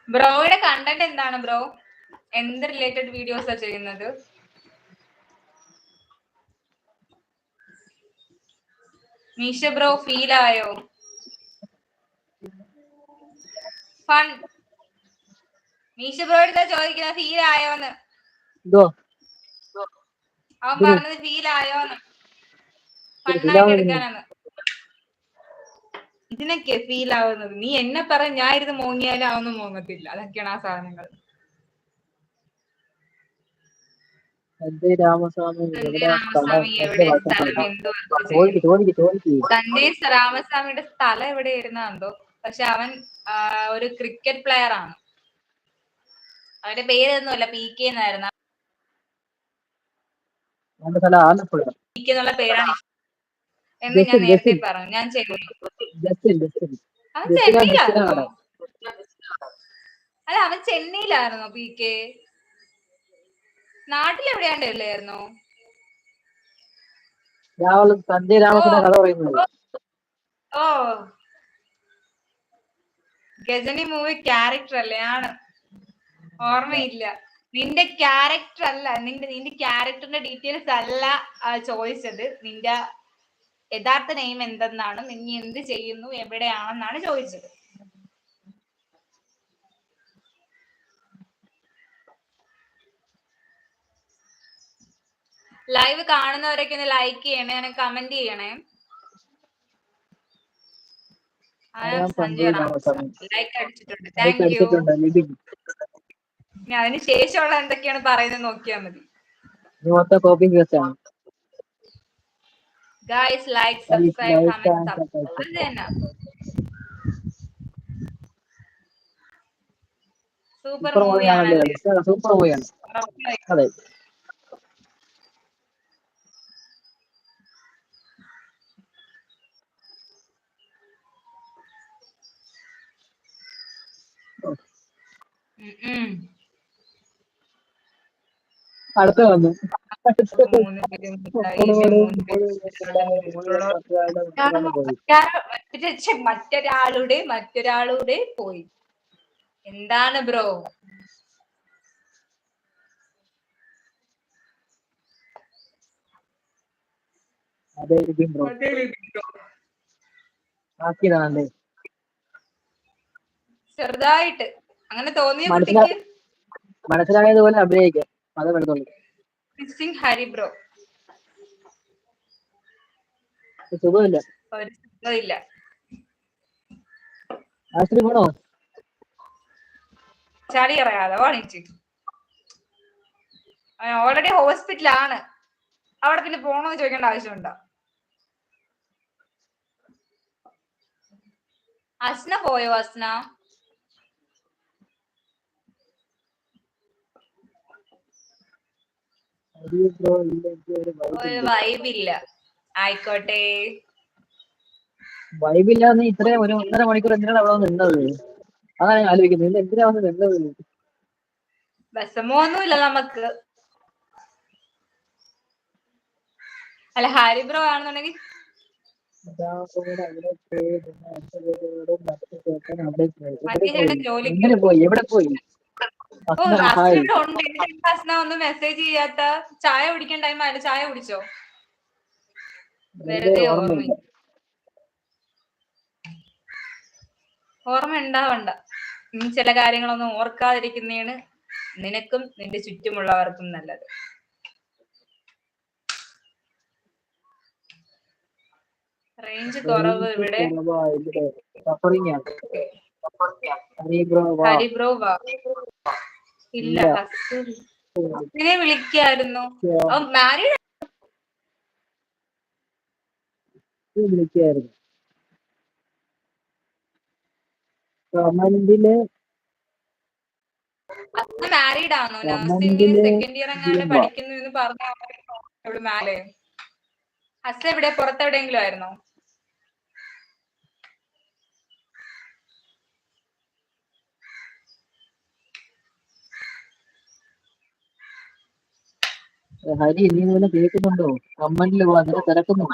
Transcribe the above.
ബ്രോയുടെ കണ്ടന്റ് എന്താണ് ബ്രോ? എന്ത് റിലേറ്റഡ് വീഡിയോസാ ചെയ്യുന്നത്? മീശ ബ്രോ ഫീൽ ആയോ? ഫൺ മീശ ബ്രോ എടുത്താ ചോദിക്കുന്ന ഫീൽ ആയോന്ന്. അവൻ പറഞ്ഞത് ഫീൽ ആയോന്ന്. ഫണ്ണായിട്ട് എടുക്കാനാണ് ഇതിനൊക്കെ ഫീൽ ആവുന്നത്. നീ എന്നെ പറ, ഞാൻ ഇരുന്ന് മോങ്ങിയാലും അതൊന്നും മോങ്ങത്തില്ല. അതൊക്കെയാണ് ആ സാധനങ്ങൾ. സഞ്ജയ് രാമസ്വാമി സഞ്ജയ് രാമസ്വാമിയുടെ സ്ഥലം എവിടെയായിരുന്നോ? പക്ഷെ അവൻ ഒരു ക്രിക്കറ്റ് പ്ലെയർ ആണ്. അവന്റെ പേരൊന്നുമല്ല, PK എന്നായിരുന്നു. PK എന്നുള്ള പേരാണ് എന്ന് ഞാൻ നേരത്തെ പറഞ്ഞു. ഞാൻ അവൻ ചെന്നൈയിലായിരുന്നോ? അല്ല, അവൻ ചെന്നൈയിലായിരുന്നോ PK? നാട്ടിലെവിടെയാണ്ടല്ലായിരുന്നോ? സഞ്ജയ് രാമസ്വാമി കഥ പറയുന്നത്. ഓ, ഗജനി മൂവി ക്യാരക്ടർ അല്ലേ? ആണ്, ഓർമ്മയില്ല. നിന്റെ ക്യാരക്ടർ അല്ല, നിന്റെ ക്യാരക്ടറിന്റെ ഡീറ്റെയിൽസ് അല്ല ചോദിച്ചത്. നിന്റെ യഥാർത്ഥ നെയിം എന്തെന്നാണ്, നീ എന്ത് ചെയ്യുന്നു, എവിടെയാണെന്നാണ് ചോദിച്ചത്. ലൈവ് കാണുന്നവരൊക്കെ ഒന്ന് ലൈക്ക് ചെയ്യണേ, കമന്റ് ചെയ്യണേ. ലൈക്ക് അടിച്ചിട്ടുണ്ട്, താങ്ക് യു. അതിന് ശേഷമുള്ള എന്തൊക്കെയാണ് പറയുന്നത് നോക്കിയാൽ മതി. Guys, like, subscribe, comment, support. അത് തന്നെ. സൂപ്പർ മൂവിയാണ്. സൂപ്പർ മൂവിയാണ്. അതെ. അടുത്ത വന്നു മറ്റൊരാളുടെ പോയി. എന്താണ് ബ്രോ? ചെറുതായിട്ട് അങ്ങനെ തോന്നിയ കുട്ടിക്ക് മനസ്സിലായതുപോലെ അഭിനയിക്കാം. അത് വേണ്ടതുള്ളൂ. ഹരി ബ്രോ സുഖമില്ല. ഒരു സുഖമില്ല. ആശുപത്രി പോണോ? ചളി അറിയാതെ വാണിച്ച് ഓൾറെഡി ഹോസ്പിറ്റലാണ്. അവിടെ പിന്നെ പോണോന്ന് ചോദിക്കേണ്ട ആവശ്യമുണ്ടോ? അസ്ന പോയോ? അസ്ന ഒരു വൈബില്ല. ആയിക്കോട്ടെ, വൈബില്ലാന്ന് ഇത്രയും ഒരു 1.5 മണിക്കൂർ എന്തിനാണ് അവിടെ നിന്നത്? അതാണ് ഞാൻ ആലോചിക്കുന്നത്. എന്തിനാ വന്ന് നിന്നത്? വിഷമമൊന്നുമില്ല നമുക്ക്. അല്ല, ഹരിബ്രോ ആണെന്നുണ്ടെങ്കിൽ എങ്ങനെ പോയി? എവിടെ പോയി? അസ്ന ഒന്ന് മെസ്സേജ് ചെയ്യാത്ത. ചായ കുടിക്കാൻ ടൈം ആയാലും ചായ കുടിച്ചോ? വെറുതെ ഓർമ്മ ഉണ്ടാവണ്ട. നീ ചില കാര്യങ്ങളൊന്നും ഓർക്കാതിരിക്കുന്നതാണ് നിനക്കും നിന്റെ ചുറ്റുമുള്ളവർക്കും നല്ലത്. റേഞ്ച് കുറവ് ഇവിടെ. ഹരിബ്രോ വാ. ഇല്ല, ഹസ്സിനെ വിളിക്കായിരുന്നു. മാരീഡ് വിളിക്കായിരുന്നു. കമന്റില് മാരീഡ് ആണോ? നഴ്സിംഗിന് സെക്കൻഡ് ഇയർ എങ്ങാണ്ട് പഠിക്കുന്നു എന്ന് പറഞ്ഞു. ഹസ് എവിടെ? പുറത്തെവിടെയെങ്കിലും ആയിരുന്നോ? ഹരി നീ ഇതിനെ കേൾക്കുന്നുണ്ടോ? കമന്റിൽ വാ, നിന്നെ തിരക്കുന്നു.